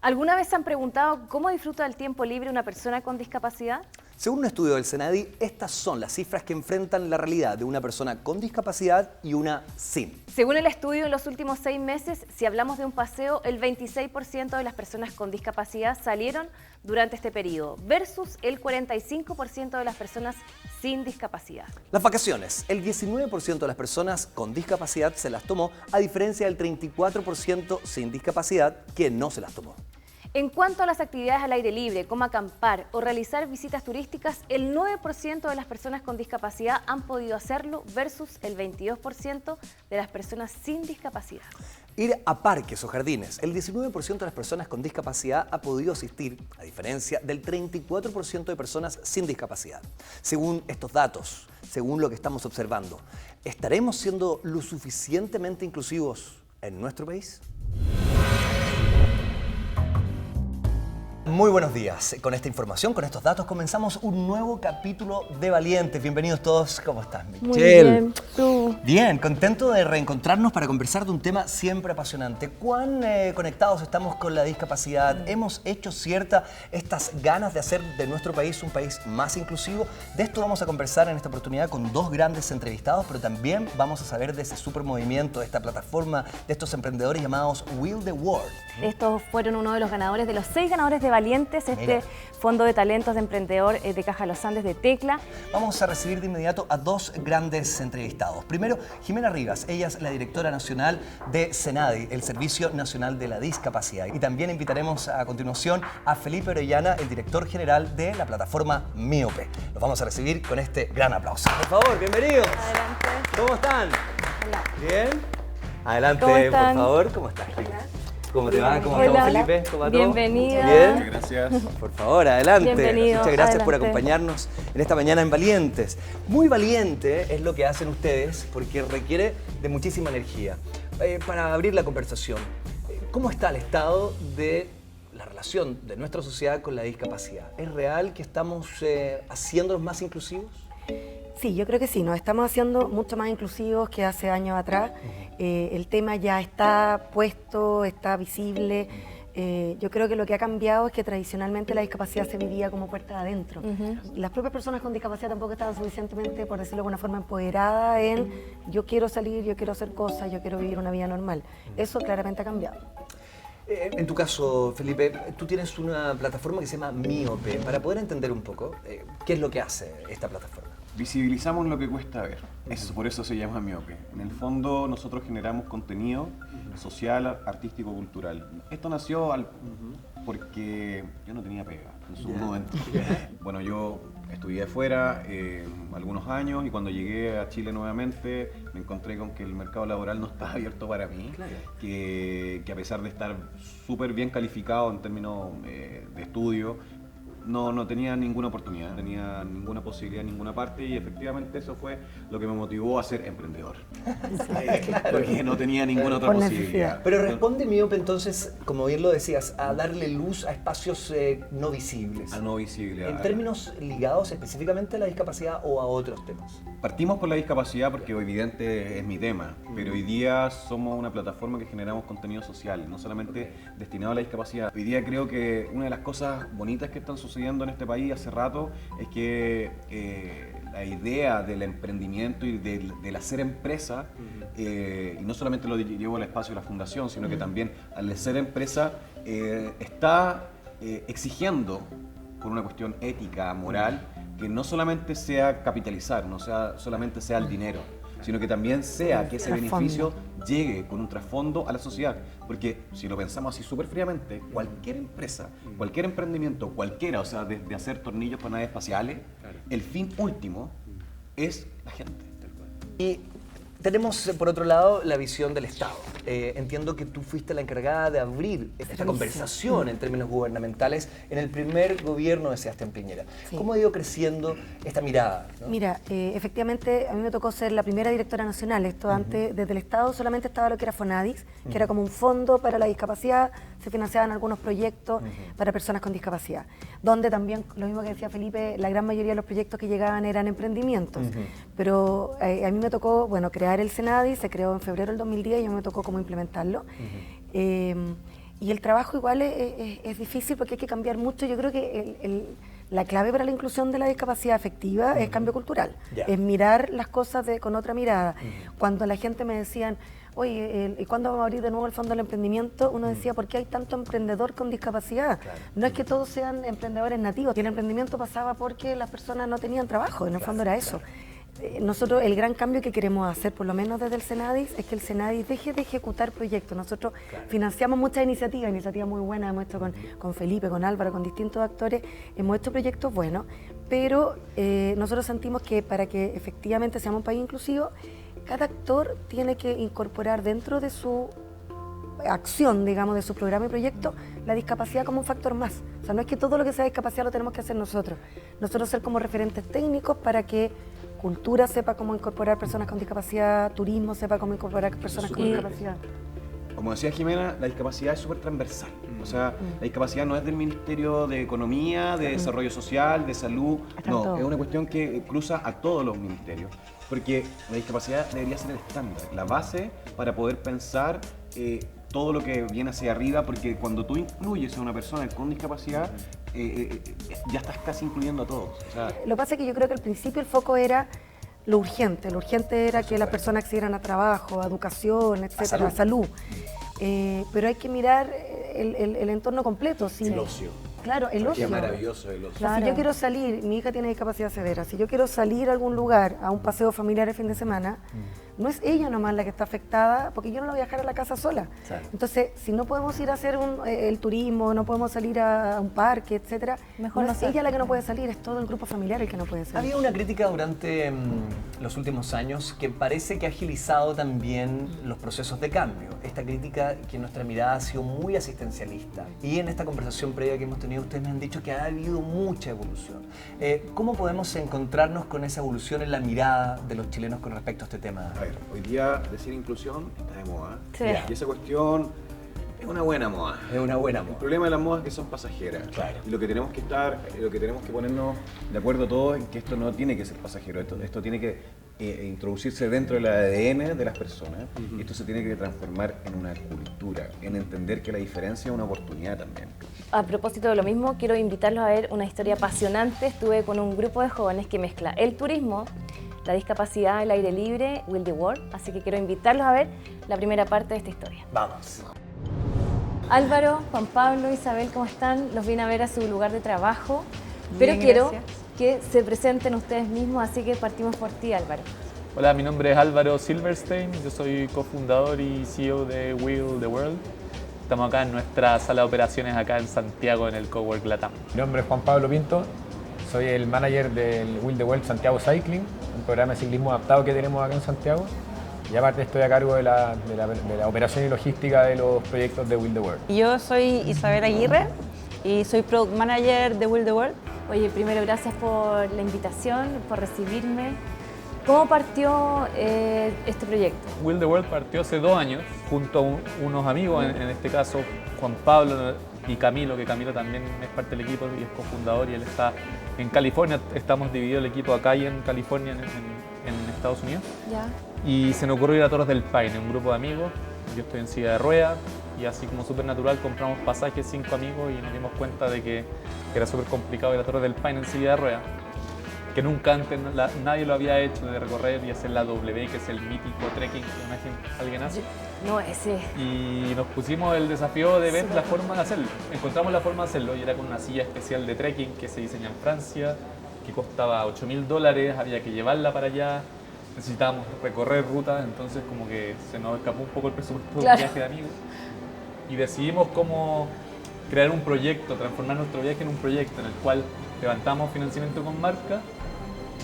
¿Alguna vez se han preguntado cómo disfruta del tiempo libre una persona con discapacidad? Según un estudio del Senadi, estas son las cifras que enfrentan la realidad de una persona con discapacidad y una sin. Según el estudio, en los últimos 6 meses, si hablamos de un paseo, el 26% de las personas con discapacidad salieron durante este periodo, versus el 45% de las personas sin discapacidad. Las vacaciones, el 19% de las personas con discapacidad se las tomó, a diferencia del 34% sin discapacidad que no se las tomó. En cuanto a las actividades al aire libre, como acampar o realizar visitas turísticas, el 9% de las personas con discapacidad han podido hacerlo versus el 22% de las personas sin discapacidad. Ir a parques o jardines, el 19% de las personas con discapacidad ha podido asistir, a diferencia del 34% de personas sin discapacidad. Según estos datos, según lo que estamos observando, ¿estaremos siendo lo suficientemente inclusivos en nuestro país? Muy buenos días. Con esta información, con estos datos, comenzamos un nuevo capítulo de Valientes. Bienvenidos todos. ¿Cómo estás, Michelle? Muy bien. ¿Tú? Bien, contento de reencontrarnos para conversar de un tema siempre apasionante. ¿Cuán conectados estamos con la discapacidad? ¿Hemos hecho cierta estas ganas de hacer de nuestro país un país más inclusivo? De esto vamos a conversar en esta oportunidad con dos grandes entrevistados, pero también vamos a saber de ese super movimiento, de esta plataforma, de estos emprendedores llamados Will the World. Estos fueron uno de los ganadores, de los 6 ganadores de Valientes, este Fondo de Talentos de Emprendedor de Caja Los Andes de Tecla. Vamos a recibir de inmediato a dos grandes entrevistados. Primero, Jimena Rivas, ella es la directora nacional de Senadi, el Servicio Nacional de la Discapacidad. Y también invitaremos a continuación a Felipe Orellana, el director general de la plataforma Míope. Los vamos a recibir con este gran aplauso. Por favor, bienvenidos. Adelante. ¿Cómo están? Hola. ¿Bien? Adelante, ¿Cómo por están? favor. ¿Cómo estás? ¿Cómo te va? ¿Cómo Hola. estamos, Felipe? ¿Cómo va todo? Bienvenida. ¿Bien? Gracias. Por favor, adelante. Bienvenido, Muchas gracias por adelante. acompañarnos en esta mañana en Valientes. Muy valiente es lo que hacen ustedes porque requiere de muchísima energía. Para abrir la conversación, ¿cómo está el estado de la relación de nuestra sociedad con la discapacidad? ¿Es real que estamos haciéndonos más inclusivos? Sí, yo creo que sí, nos estamos haciendo mucho más inclusivos que hace años atrás. El tema ya está puesto, está visible. Yo creo que lo que ha cambiado es que tradicionalmente la discapacidad se vivía como puerta de adentro. Las propias personas con discapacidad tampoco estaban suficientemente, por decirlo de alguna forma, empoderadas en yo quiero salir, yo quiero hacer cosas, yo quiero vivir una vida normal. Eso claramente ha cambiado. En tu caso, Felipe, tú tienes una plataforma que se llama Míope. Para poder entender un poco, ¿qué es lo que hace esta plataforma? Visibilizamos lo que cuesta ver. Por eso se llama Miope. En el fondo, nosotros generamos contenido social, artístico, cultural. Esto nació porque yo no tenía pega en su momento. Bueno, yo estudié afuera algunos años y cuando llegué a Chile nuevamente me encontré con que el mercado laboral no estaba abierto para mí, que a pesar de estar súper bien calificado en términos de estudio, no tenía ninguna oportunidad, no tenía ninguna posibilidad en ninguna parte y efectivamente eso fue lo que me motivó a ser emprendedor. Porque no tenía ninguna otra Por posibilidad. necesidad. Pero responde Míope entonces, como bien lo decías, a darle luz a espacios no visibles. A no visibilidad. En términos ligados específicamente a la discapacidad o a otros temas. Partimos por la discapacidad porque evidente es mi tema, pero hoy día somos una plataforma que generamos contenido social, no solamente destinado a la discapacidad. Hoy día creo que una de las cosas bonitas que están sucediendo en este país hace rato es que la idea del emprendimiento y del hacer empresa, y no solamente lo llevo al espacio de la fundación, sino que también al ser empresa está exigiendo por una cuestión ética, moral, que no solamente sea capitalizar, no sea solamente sea el dinero, sino que también sea que ese beneficio llegue con un trasfondo a la sociedad. Porque si lo pensamos así súper fríamente, cualquier empresa, cualquier emprendimiento, cualquiera, o sea, desde hacer tornillos para naves espaciales, el fin último es la gente. Y tenemos, por otro lado, la visión del Estado. Entiendo que tú fuiste la encargada de abrir esta conversación en términos gubernamentales en el primer gobierno de Sebastián Piñera. Sí. ¿Cómo ha ido creciendo esta mirada, ¿no? Mira, efectivamente a mí me tocó ser la primera directora nacional. Esto antes, desde el Estado solamente estaba lo que era Fonadix, que era como un fondo para la discapacidad, se financiaban algunos proyectos para personas con discapacidad, donde también, lo mismo que decía Felipe, la gran mayoría de los proyectos que llegaban eran emprendimientos. Pero a mí me tocó, bueno, crear el Senadi, se creó en febrero del 2010 y a mí me tocó cómo implementarlo. Y el trabajo igual es difícil porque hay que cambiar mucho. Yo creo que la clave para la inclusión de la discapacidad afectiva es cambio cultural, es mirar las cosas con otra mirada. Cuando la gente me decían, oye, ¿y cuándo vamos a abrir de nuevo el Fondo del Emprendimiento? Uno decía, ¿por qué hay tanto emprendedor con discapacidad? Claro. No es que todos sean emprendedores nativos, el emprendimiento pasaba porque las personas no tenían trabajo, en el fondo era eso. Nosotros el gran cambio que queremos hacer, por lo menos desde el Senadis, es que el Senadis deje de ejecutar proyectos. Nosotros financiamos muchas iniciativas muy buenas, hemos hecho con Felipe, con Álvaro, con distintos actores, hemos hecho proyectos buenos, pero nosotros sentimos que para que efectivamente seamos un país inclusivo, cada actor tiene que incorporar dentro de su acción, digamos, de su programa y proyecto, la discapacidad como un factor más. O sea, no es que todo lo que sea discapacidad lo tenemos que hacer nosotros. Nosotros ser como referentes técnicos para que cultura sepa cómo incorporar personas con discapacidad, turismo sepa cómo incorporar personas con discapacidad. Como decía Jimena, la discapacidad es súper transversal. O sea, la discapacidad no es del Ministerio de Economía, de Desarrollo Social, de Salud. No, es una cuestión que cruza a todos los ministerios. Porque la discapacidad debería ser el estándar, la base para poder pensar todo lo que viene hacia arriba, porque cuando tú incluyes a una persona con discapacidad, ya estás casi incluyendo a todos. O sea, lo que pasa es que yo creo que al principio el foco era lo urgente era que las personas accedieran a trabajo, a educación, etcétera, a salud. Pero hay que mirar el entorno completo. El ocio. Claro, el ocio. Qué maravilloso el ocio. Claro. Si yo quiero salir, mi hija tiene discapacidad severa, si yo quiero salir a algún lugar, a un paseo familiar el fin de semana, no es ella nomás la que está afectada, porque yo no la voy a dejar a la casa sola. Claro. Entonces, si no podemos ir a hacer el turismo, no podemos salir a un parque, etcétera, mejor no es ella la que no puede salir, es todo el grupo familiar el que no puede salir. Había una crítica durante los últimos años que parece que ha agilizado también los procesos de cambio. Esta crítica que en nuestra mirada ha sido muy asistencialista. Y en esta conversación previa que hemos tenido, ustedes me han dicho que ha habido mucha evolución. ¿Cómo podemos encontrarnos con esa evolución en la mirada de los chilenos con respecto a este tema? A ver, hoy día decir inclusión está de moda. Sí. Y esa cuestión es una buena moda. Es una buena moda. El problema de las modas es que son pasajeras. Claro. Y lo que tenemos que ponernos de acuerdo todos es que esto no tiene que ser pasajero. Esto tiene que introducirse dentro del ADN de las personas. Y esto se tiene que transformar en una cultura, en entender que la diferencia es una oportunidad también. A propósito de lo mismo, quiero invitarlos a ver una historia apasionante. Estuve con un grupo de jóvenes que mezcla el turismo, la discapacidad, el aire libre, Will the World. Así que quiero invitarlos a ver la primera parte de esta historia. Vamos. Álvaro, Juan Pablo, Isabel, ¿cómo están? Los vine a ver a su lugar de trabajo, Bien, pero quiero gracias. que se presenten ustedes mismos, así que partimos por ti, Álvaro. Hola, mi nombre es Álvaro Silverstein, yo soy cofundador y CEO de Will the World. Estamos acá en nuestra sala de operaciones acá en Santiago, en el Cowork Latam. Mi nombre es Juan Pablo Pinto, soy el manager del Will the World Santiago Cycling, un programa de ciclismo adaptado que tenemos acá en Santiago. Y aparte estoy a cargo de la operación y logística de los proyectos de Will the World. Yo soy Isabel Aguirre y soy Product Manager de Will the World. Oye, primero gracias por la invitación, por recibirme. ¿Cómo partió este proyecto? Will the World partió hace 2 años junto a unos amigos, en este caso Juan Pablo y Camilo, que Camilo también es parte del equipo y es cofundador y él está en California. Estamos divididos el equipo acá y en California, en Estados Unidos. Ya. Y se nos ocurrió ir a Torres del Paine, un grupo de amigos. Yo estoy en silla de ruedas y así como súper natural compramos pasajes 5 amigos y nos dimos cuenta de que era súper complicado ir a Torres del Paine en silla de ruedas, que nunca antes nadie lo había hecho, de recorrer y hacer la W, que es el mítico trekking que alguien hace. No, ese. Y nos pusimos el desafío de ver la forma de hacerlo. Encontramos la forma de hacerlo y era con una silla especial de trekking que se diseña en Francia, que costaba $8.000, había que llevarla para allá. Necesitábamos recorrer rutas, entonces como que se nos escapó un poco el presupuesto de un viaje de amigos y decidimos cómo crear un proyecto, transformar nuestro viaje en un proyecto en el cual levantamos financiamiento con marca,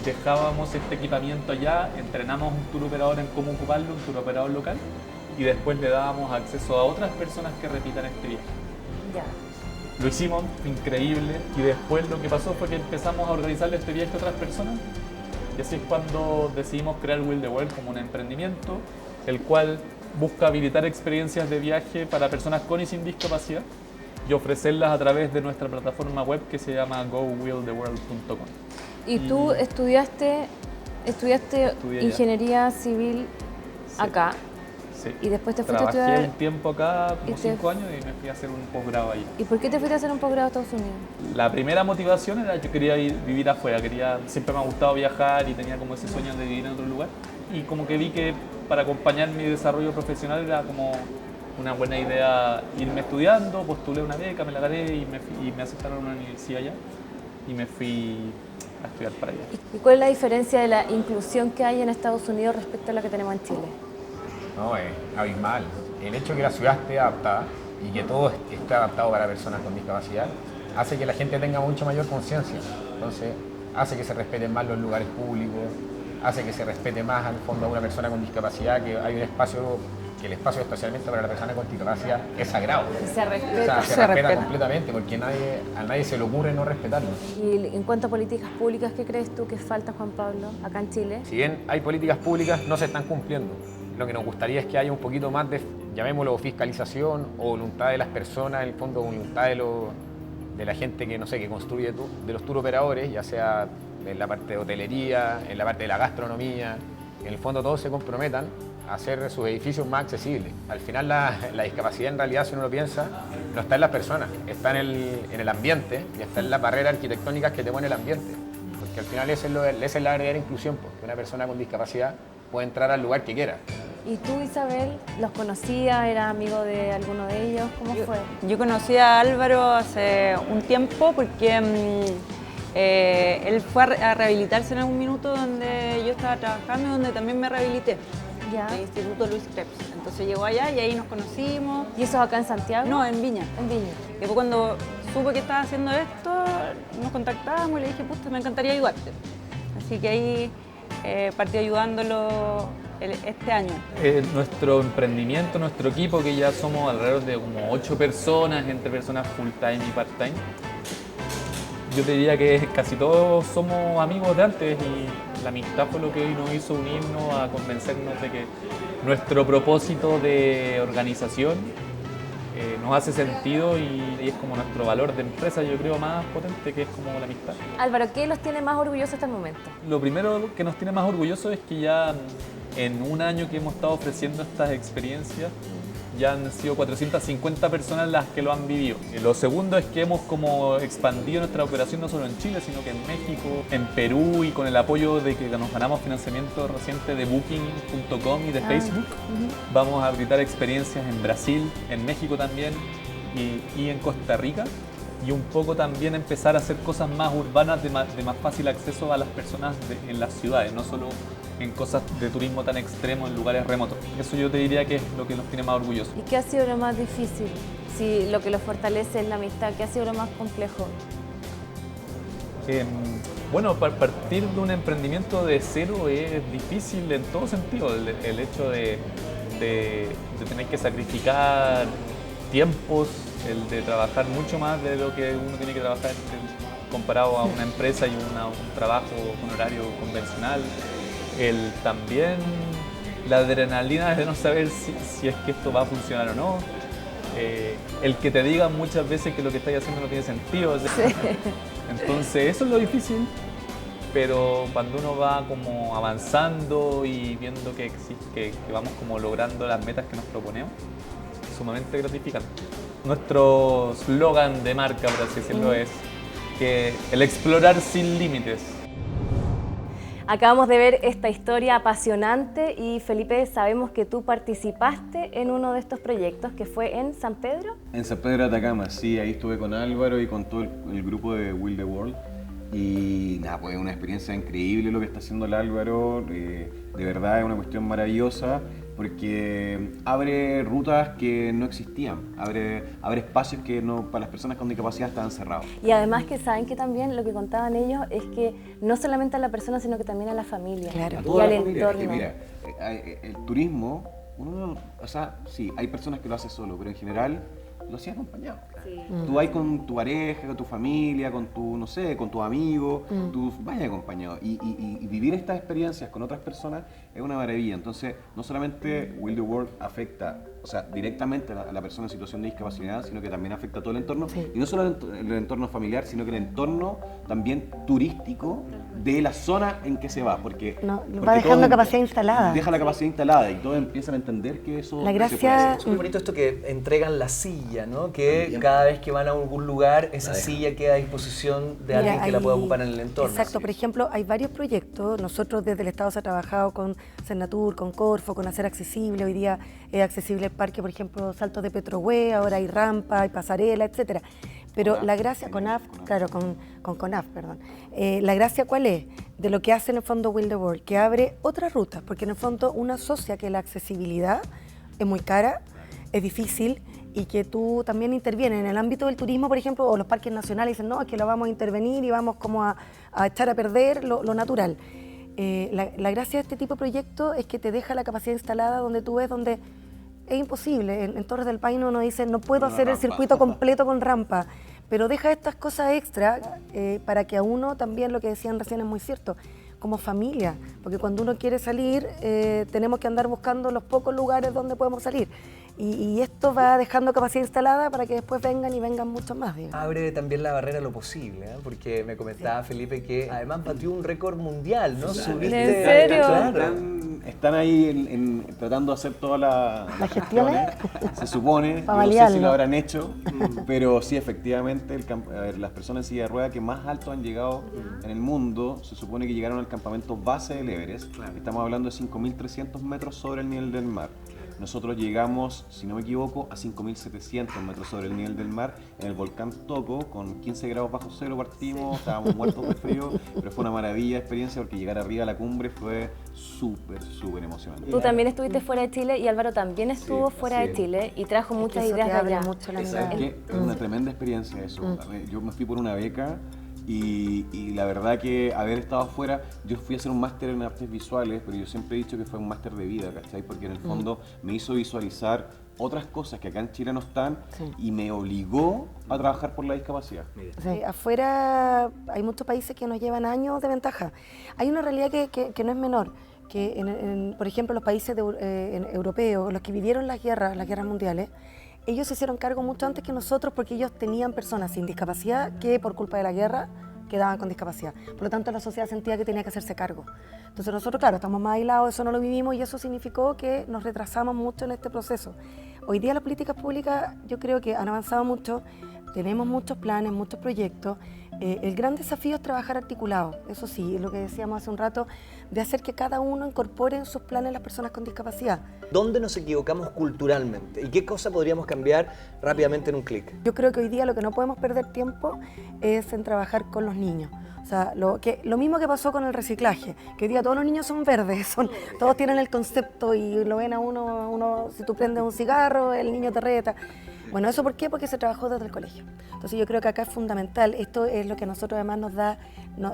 dejábamos este equipamiento allá, entrenamos un tour operador en cómo ocuparlo, un tour operador local, y después le dábamos acceso a otras personas que repitan este viaje. Ya. Lo hicimos, fue increíble, y después lo que pasó fue que empezamos a organizarle este viaje a otras personas. Y así es cuando decidimos crear Will the World como un emprendimiento, el cual busca habilitar experiencias de viaje para personas con y sin discapacidad y ofrecerlas a través de nuestra plataforma web que se llama gowilltheworld.com. ¿Y tú estudiaste Estudié ingeniería civil acá? Sí. Y después te fuiste a Trabajé estudiar... un tiempo acá, y como te- 5 años, y me fui a hacer un posgrado ahí. ¿Y por qué te fuiste a hacer un posgrado a Estados Unidos? La primera motivación era yo quería vivir afuera, siempre me ha gustado viajar y tenía como ese sueño de vivir en otro lugar. Y como que vi que para acompañar mi desarrollo profesional era como una buena idea irme estudiando, postulé una beca, me la gané y me aceptaron a una universidad allá y me fui a estudiar para allá. ¿Y cuál es la diferencia de la inclusión que hay en Estados Unidos respecto a la que tenemos en Chile? No, es abismal. El hecho de que la ciudad esté adaptada y que todo esté adaptado para personas con discapacidad hace que la gente tenga mucho mayor conciencia. Entonces, hace que se respeten más los lugares públicos, hace que se respete más al fondo a una persona con discapacidad, que hay un espacio, que el espacio especialmente para la persona con discapacidad es sagrado. Se O respeta. sea, se respeta completamente porque a nadie se le ocurre no respetarlo. Y en cuanto a políticas públicas, ¿qué crees tú que falta, Juan Pablo, acá en Chile? Si bien hay políticas públicas, no se están cumpliendo. Lo que nos gustaría es que haya un poquito más de, llamémoslo, fiscalización o voluntad de las personas, en el fondo voluntad de la gente que, no sé, que construye, de los tour operadores, ya sea en la parte de hotelería, en la parte de la gastronomía, en el fondo todos se comprometan a hacer sus edificios más accesibles. Al final la discapacidad en realidad, si uno lo piensa, no está en las personas, está en el ambiente y está en las barreras arquitectónicas que te pone el ambiente. Porque al final esa es la verdadera inclusión, porque una persona con discapacidad puede entrar al lugar que quiera. ¿Y tú, Isabel, los conocías? ¿Eras amigo de alguno de ellos? ¿Cómo fue? Yo conocí a Álvaro hace un tiempo porque él fue a rehabilitarse en algún minuto donde yo estaba trabajando y donde también me rehabilité, Ya. en el Instituto Luis Krebs. Entonces llegó allá y ahí nos conocimos. ¿Y eso es acá en Santiago? No, en Viña. En Viña. Después cuando supe que estaba haciendo esto, nos contactamos y le dije, puta, me encantaría ayudarte. Así que ahí partí ayudándolo este año. Nuestro emprendimiento, nuestro equipo, que ya somos alrededor de como 8 personas, entre personas full time y part time, yo te diría que casi todos somos amigos de antes y la amistad fue lo que nos hizo unirnos a convencernos de que nuestro propósito de organización nos hace sentido y es como nuestro valor de empresa, yo creo, más potente, que es como la amistad. Álvaro, ¿qué los tiene más orgullosos hasta el momento? Lo primero que nos tiene más orgullosos es que ya en un año que hemos estado ofreciendo estas experiencias, ya han sido 450 personas las que lo han vivido. Y lo segundo es que hemos como expandido nuestra operación no solo en Chile, sino que en México, en Perú, y con el apoyo de que nos ganamos financiamiento reciente de Booking.com y de Facebook. Vamos a habilitar experiencias en Brasil, en México también y en Costa Rica. Y un poco también empezar a hacer cosas más urbanas de más fácil acceso a las personas en las ciudades, no solo en cosas de turismo tan extremo en lugares remotos. Eso yo te diría que es lo que nos tiene más orgullosos. ¿Y qué ha sido lo más difícil? Si lo que los fortalece es la amistad, ¿qué ha sido lo más complejo? Bueno, partir de un emprendimiento de cero es difícil en todo sentido. El hecho de tener que sacrificar tiempos, el de trabajar mucho más de lo que uno tiene que trabajar comparado a una empresa y un trabajo con horario convencional. También la adrenalina de no saber si es que esto va a funcionar o no. El que te digan muchas veces que lo que estás haciendo no tiene sentido. Sí. Entonces eso es lo difícil, pero cuando uno va como avanzando y viendo que vamos como logrando las metas que nos proponemos, es sumamente gratificante. Nuestro slogan de marca, por así decirlo, es que el explorar sin límites. Acabamos de ver esta historia apasionante y, Felipe, sabemos que tú participaste en uno de estos proyectos, que fue en San Pedro. En San Pedro de Atacama, sí, ahí estuve con Álvaro y con todo el grupo de Will the World. Y nada, pues una experiencia increíble lo que está haciendo el Álvaro, de verdad es una cuestión maravillosa porque abre rutas que no existían, abre espacios que no, para las personas con discapacidad estaban cerrados. Y además que saben que también lo que contaban ellos es que no solamente a la persona, sino que también a la familia, Claro. A y toda al la familia. entorno. Es que mira, el turismo, o sea, sí, hay personas que lo hacen solo, pero en general lo hacían acompañado. Sí. Tú vas con tu pareja, con tu familia, con tu, no sé, con tus amigos, tú vayas acompañado. Y vivir estas experiencias con otras personas es una maravilla. Entonces, no solamente Will the World afecta o sea, directamente a la persona en situación de discapacidad, sino que también afecta a todo el entorno, Sí. y no solo el entorno familiar, sino que el entorno también turístico de la zona en que se va, porque, No, porque va dejando todos capacidad instalada. Deja la capacidad instalada y todos empiezan a entender que eso La se gracia- puede hacer. Es muy bonito esto que entregan la silla, ¿no? Que cada vez que van a algún lugar, esa silla queda a disposición de Mira, alguien que la hay- pueda ocupar en el entorno. Exacto, por ejemplo, hay varios proyectos. Nosotros desde el Estado se ha trabajado con Senatur, con Corfo, con hacer accesible. Hoy día es accesible el parque, por ejemplo, Saltos de Petrohue, ahora hay rampa, hay pasarela, etcétera. Pero CONAF, la gracia, CONAF. claro, con CONAF, perdón. La gracia, ¿cuál es? De lo que hace en el fondo Will the World, que abre otras rutas, porque en el fondo uno asocia que la accesibilidad es muy cara, es difícil, y que tú también intervienes en el ámbito del turismo, por ejemplo, o los parques nacionales dicen, no, es que lo vamos a intervenir y vamos como a echar a perder lo natural. La gracia de este tipo de proyectos es que te deja la capacidad instalada donde tú ves, donde es imposible. En Torres del Paine uno dice, no puedo hacer el circuito completo con rampa, pero deja estas cosas extra para que a uno también, lo que decían recién es muy cierto, como familia, porque cuando uno quiere salir tenemos que andar buscando los pocos lugares donde podemos salir. Y esto va dejando capacidad instalada para que después vengan y vengan muchos más. Digamos. Abre también la barrera a lo posible, ¿eh? Porque me comentaba Felipe que además batió un récord mundial, ¿no? ¿En serio? Claro. Están ahí tratando de hacer todas las gestiones. se supone, Pa' no sé si validarlo. lo habrán hecho, pero sí, efectivamente, a ver, las personas en silla de ruedas que más alto han llegado en el mundo, se supone que llegaron al campamento base del Everest. Estamos hablando de 5.300 metros sobre el nivel del mar. Nosotros llegamos, si no me equivoco, a 5.700 metros sobre el nivel del mar en el volcán Toco, con 15 grados bajo cero partimos, estábamos muertos de frío, pero fue una maravilla de experiencia porque llegar arriba a la cumbre fue súper emocionante. Tú también estuviste fuera de Chile y Álvaro también estuvo fuera así de es. Chile y trajo muchas Eso te ideas de abre allá. mucho la ¿Sabes mirada. qué? Es una tremenda experiencia eso. Yo me fui por una beca y la verdad que haber estado afuera, yo fui a hacer un máster en artes visuales, pero yo siempre he dicho que fue un máster de vida, ¿cachai? Porque en el fondo me hizo visualizar otras cosas que acá en Chile no están y me obligó a trabajar por la discapacidad. Sí, afuera hay muchos países que nos llevan años de ventaja. Hay una realidad que no es menor, que por ejemplo los países europeos, los que vivieron las guerras mundiales, ellos se hicieron cargo mucho antes que nosotros porque ellos tenían personas sin discapacidad que por culpa de la guerra quedaban con discapacidad. Por lo tanto, la sociedad sentía que tenía que hacerse cargo. Entonces nosotros, claro, estamos más aislados, eso no lo vivimos y eso significó que nos retrasamos mucho en este proceso. Hoy día las políticas públicas yo creo que han avanzado mucho, tenemos muchos planes, muchos proyectos. El gran desafío es trabajar articulado, eso sí, es lo que decíamos hace un rato, de hacer que cada uno incorpore en sus planes las personas con discapacidad. ¿Dónde nos equivocamos culturalmente? ¿Y qué cosa podríamos cambiar rápidamente en un clic? Yo creo que hoy día lo que no podemos perder tiempo es en trabajar con los niños. O sea, lo mismo que pasó con el reciclaje, que hoy día todos los niños son verdes, todos tienen el concepto y lo ven a uno, si tú prendes un cigarro, el niño te reta. Bueno, ¿eso por qué? Porque se trabajó desde el colegio. Entonces yo creo que acá es fundamental, esto es lo que a nosotros además nos da,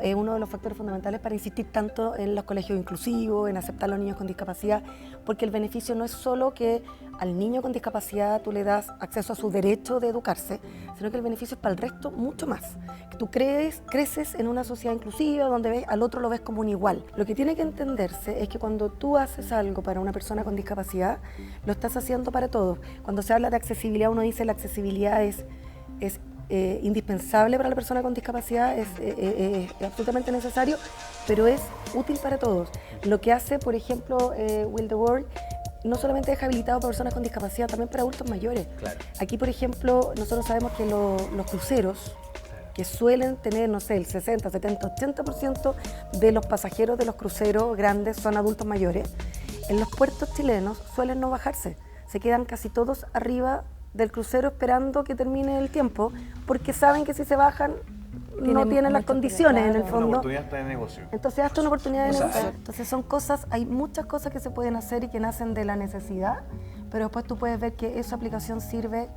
es uno de los factores fundamentales para insistir tanto en los colegios inclusivos, en aceptar a los niños con discapacidad, porque el beneficio no es solo que al niño con discapacidad tú le das acceso a su derecho de educarse, sino que el beneficio es para el resto mucho más. Que tú creces en una sociedad inclusiva donde al otro lo ves como un igual. Lo que tiene que entenderse es que cuando tú haces algo para una persona con discapacidad, lo estás haciendo para todos. Cuando se habla de accesibilidad, uno dice la accesibilidad es indispensable para la persona con discapacidad, es absolutamente necesario, pero es útil para todos. Lo que hace, por ejemplo, Will the World, no solamente es habilitado para personas con discapacidad, también para adultos mayores. Claro. Aquí, por ejemplo, nosotros sabemos que los cruceros, que suelen tener, no sé, el 60, 70, 80% de los pasajeros de los cruceros grandes son adultos mayores, en los puertos chilenos suelen no bajarse, se quedan casi todos arriba del crucero esperando que termine el tiempo, porque saben que si se bajan no tienen las condiciones en el Una fondo. oportunidad de negocio. Entonces hasta una oportunidad de negocio. Entonces son cosas, hay muchas cosas que se pueden hacer y que nacen de la necesidad, pero después tú puedes ver que esa aplicación sirve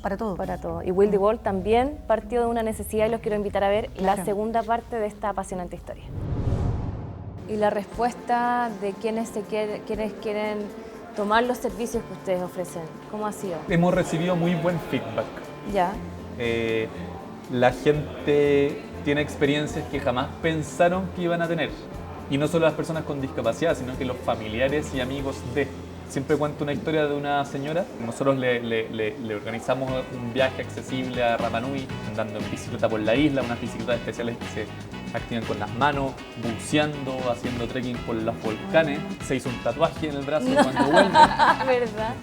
para todo. Para todo. Y Will the World también partió de una necesidad y los quiero invitar a ver la Claro. segunda parte de esta apasionante historia. Y la respuesta de quienes quieren tomar los servicios que ustedes ofrecen, ¿cómo ha sido? Hemos recibido muy buen feedback. Ya. La gente tiene experiencias que jamás pensaron que iban a tener. Y no solo las personas con discapacidad, sino que los familiares y amigos de. siempre cuento una historia de una señora. Nosotros le organizamos un viaje accesible a Rapa Nui, andando en bicicleta por la isla, unas bicicletas especiales que se activan con las manos, buceando, haciendo trekking por los volcanes. Se hizo un tatuaje en el brazo cuando vuelve. ¿Verdad?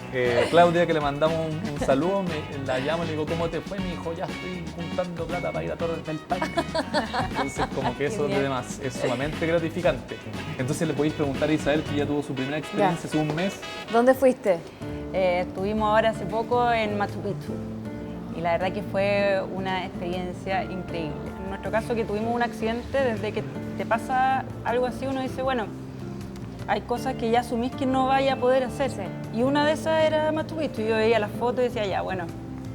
Claudia, que le mandamos un saludo, la llamo y le digo, ¿cómo te fue? Me dijo, ya estoy juntando plata para ir a Torres del Paine. Entonces, como que eso es sumamente gratificante. Entonces le podéis preguntar a Isabel, que ya tuvo su primera experiencia hace un mes. ¿Dónde fuiste? Estuvimos ahora hace poco en Machu Picchu y la verdad que fue una experiencia increíble. En nuestro caso, que tuvimos un accidente, desde que te pasa algo así uno dice, bueno, hay cosas que ya asumís que no vaya a poder hacer. Sí. Y una de esas era Machu Picchu. Yo veía las fotos y decía, ya, bueno,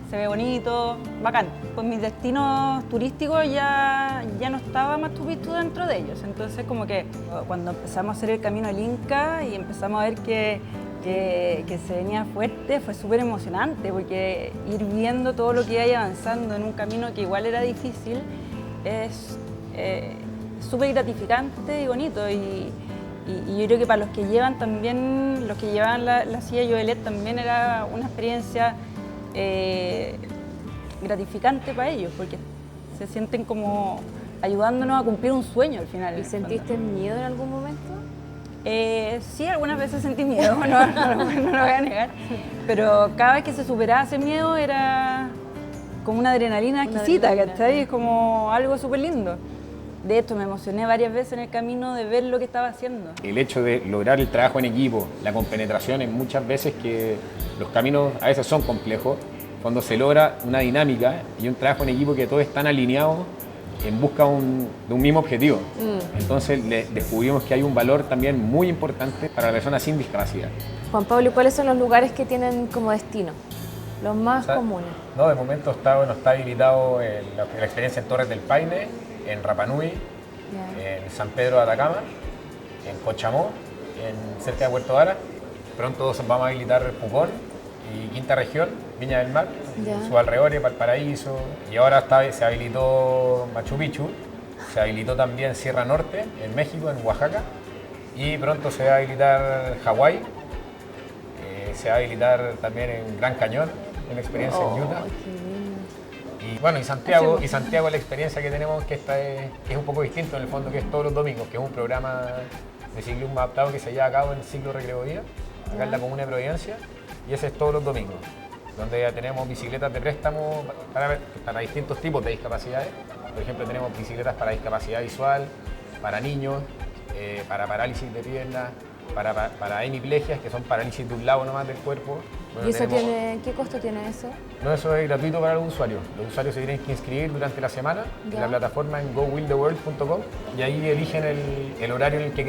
se ve bonito, bacán. Pues mis destinos turísticos ya no estaba Machu Picchu dentro de ellos. Entonces, como que cuando empezamos a hacer el camino al Inca y empezamos a ver que se venía fuerte, fue súper emocionante, porque ir viendo todo lo que hay avanzando en un camino que igual era difícil es súper gratificante y bonito. Y yo creo que para los que llevan también, los que llevan la silla Yodelet, también era una experiencia gratificante para ellos, porque se sienten como ayudándonos a cumplir un sueño al final. ¿Y sentiste miedo en algún momento? Sí, algunas veces sentí miedo, no lo voy a negar, pero cada vez que se superaba ese miedo era como una adrenalina exquisita, ¿cachai? Es como algo súper lindo. De hecho, me emocioné varias veces en el camino de ver lo que estaba haciendo. El hecho de lograr el trabajo en equipo, la compenetración, en muchas veces que los caminos a veces son complejos, cuando se logra una dinámica y un trabajo en equipo que todos están alineados en busca de un mismo objetivo. Entonces descubrimos que hay un valor también muy importante para la persona sin discapacidad. Juan Pablo, ¿cuáles son los lugares que tienen como destino? Los más comunes. No, de momento está habilitado la experiencia en Torres del Paine, en Rapa Nui, en San Pedro de Atacama, en Cochamó, cerca de Puerto Vara. Pronto vamos a habilitar Pucón y Quinta Región, Viña del Mar, sus alrededores, Valparaíso, y ahora se habilitó Machu Picchu, se habilitó también Sierra Norte, en México, en Oaxaca, y pronto se va a habilitar Hawái, se va a habilitar también en Gran Cañón, una experiencia en Utah. Y bueno, y Santiago la experiencia que tenemos, que es un poco distinto en el fondo, que es todos los domingos, que es un programa de ciclismo adaptado que se lleva a cabo en el ciclo Recreo Día, acá en la comuna de Providencia, y ese es todos los domingos, donde ya tenemos bicicletas de préstamo para distintos tipos de discapacidades. Por ejemplo, tenemos bicicletas para discapacidad visual, para niños, para parálisis de piernas, para hemiplegias, que son parálisis de un lado nomás del cuerpo. Bueno, ¿Y eso qué costo tiene eso? No, eso es gratuito para los usuarios. Los usuarios se tienen que inscribir durante la semana en la plataforma en gowilltheworld.com y ahí eligen el horario en el que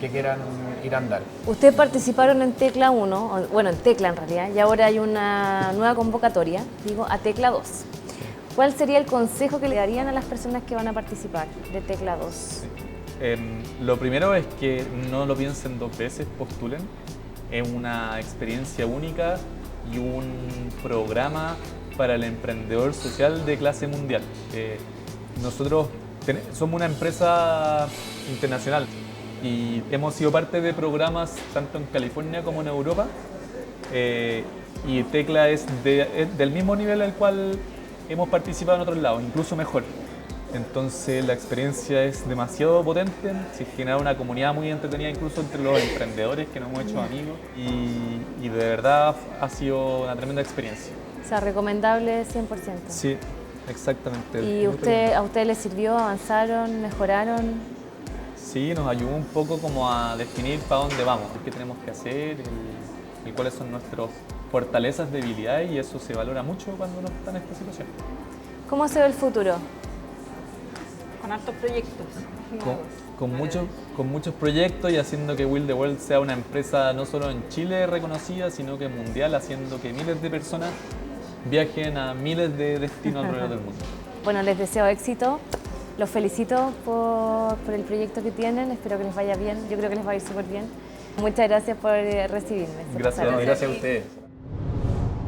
quieran ir a andar. Ustedes participaron en Tecla 1, bueno, en Tecla en realidad, y ahora hay una nueva convocatoria, a Tecla 2. ¿Cuál sería el consejo que le darían a las personas que van a participar de Tecla 2? Sí. Lo primero es que no lo piensen dos veces, postulen. Es una experiencia única y un programa para el emprendedor social de clase mundial. Nosotros somos una empresa internacional y hemos sido parte de programas tanto en California como en Europa. Y Tecla es del mismo nivel al cual hemos participado en otros lados, incluso mejor. Entonces la experiencia es demasiado potente, se genera una comunidad muy entretenida incluso entre los emprendedores que nos hemos hecho amigos y de verdad ha sido una tremenda experiencia. O sea, recomendable 100%. Sí, exactamente. ¿Y a usted les sirvió? ¿Avanzaron? ¿Mejoraron? Sí, nos ayudó un poco como a definir para dónde vamos, qué tenemos que hacer y cuáles son nuestras fortalezas, debilidades, y eso se valora mucho cuando uno está en esta situación. ¿Cómo se ve el futuro? Con altos proyectos. Con muchos proyectos y haciendo que Will the World sea una empresa no solo en Chile reconocida, sino que mundial, haciendo que miles de personas viajen a miles de destinos alrededor del mundo. Bueno, les deseo éxito, los felicito por el proyecto que tienen, espero que les vaya bien, yo creo que les va a ir súper bien. Muchas gracias por recibirme. Gracias a ustedes.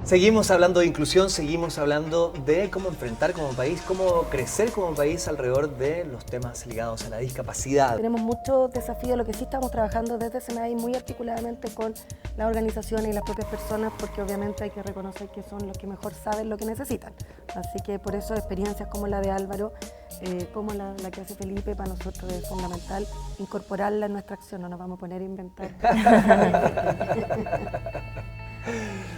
Seguimos hablando de inclusión, seguimos hablando de cómo enfrentar como país, cómo crecer como país alrededor de los temas ligados a la discapacidad. Tenemos muchos desafíos, lo que sí estamos trabajando desde SENAI muy articuladamente con las organizaciones y las propias personas, porque obviamente hay que reconocer que son los que mejor saben lo que necesitan. Así que por eso experiencias como la de Álvaro, como la que hace Felipe, para nosotros es fundamental incorporarla en nuestra acción, no nos vamos a poner a inventar.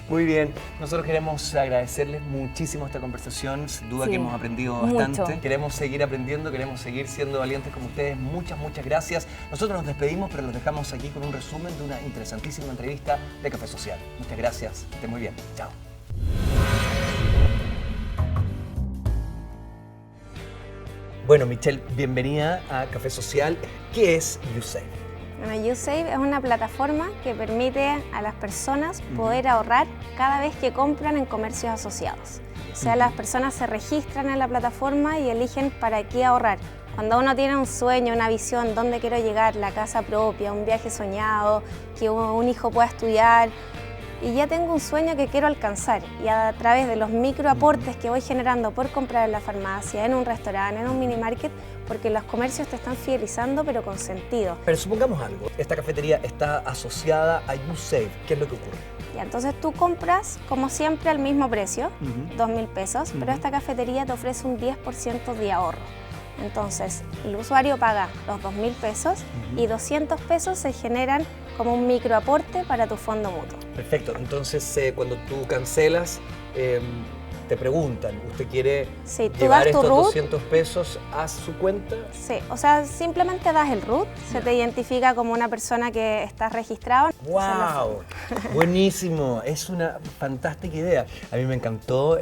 Muy bien, nosotros queremos agradecerles muchísimo esta conversación, sin duda Sí, que hemos aprendido bastante. mucho. Queremos seguir aprendiendo, queremos seguir siendo valientes como ustedes. Muchas gracias. Nosotros nos despedimos, pero los dejamos aquí con un resumen de una interesantísima entrevista de Café Social. Muchas gracias, que estén muy bien. Chao. Bueno, Michelle, bienvenida a Café Social. ¿Qué es YouSave? Bueno, YouSave es una plataforma que permite a las personas poder ahorrar cada vez que compran en comercios asociados. O sea, las personas se registran en la plataforma y eligen para qué ahorrar. Cuando uno tiene un sueño, una visión, dónde quiero llegar, la casa propia, un viaje soñado, que un hijo pueda estudiar, y ya tengo un sueño que quiero alcanzar, y a través de los microaportes que voy generando por comprar en la farmacia, en un restaurante, en un mini market, porque los comercios te están fidelizando pero con sentido. Pero supongamos algo, esta cafetería está asociada a YouSave. ¿Qué es lo que ocurre? Y entonces tú compras, como siempre, al mismo precio, 2.000 pesos, pero esta cafetería te ofrece un 10% de ahorro. Entonces, el usuario paga los 2.000 pesos y 200 pesos se generan como un microaporte para tu fondo mutuo. Perfecto, entonces cuando tú cancelas, te preguntan, ¿usted quiere Sí, tú llevar das tu estos RUT. 200 pesos a su cuenta? Sí, o sea, simplemente das el RUT, se te identifica como una persona que estás registrado. ¡Wow! Buenísimo, es una fantástica idea. A mí me encantó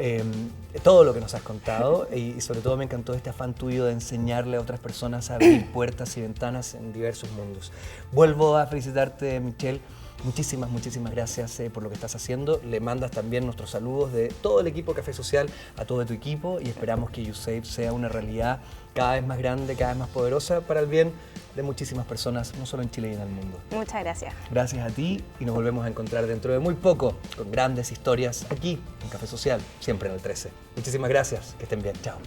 todo lo que nos has contado y sobre todo me encantó este afán tuyo de enseñarle a otras personas a abrir puertas y ventanas en diversos mundos. Vuelvo a felicitarte, Michelle. Muchísimas gracias por lo que estás haciendo. Le mandas también nuestros saludos de todo el equipo Café Social a todo tu equipo y esperamos que YouSave sea una realidad cada vez más grande, cada vez más poderosa para el bien de muchísimas personas, no solo en Chile y en el mundo. Muchas gracias. Gracias a ti y nos volvemos a encontrar dentro de muy poco con grandes historias aquí en Café Social, siempre en el 13. Muchísimas gracias, que estén bien, chao.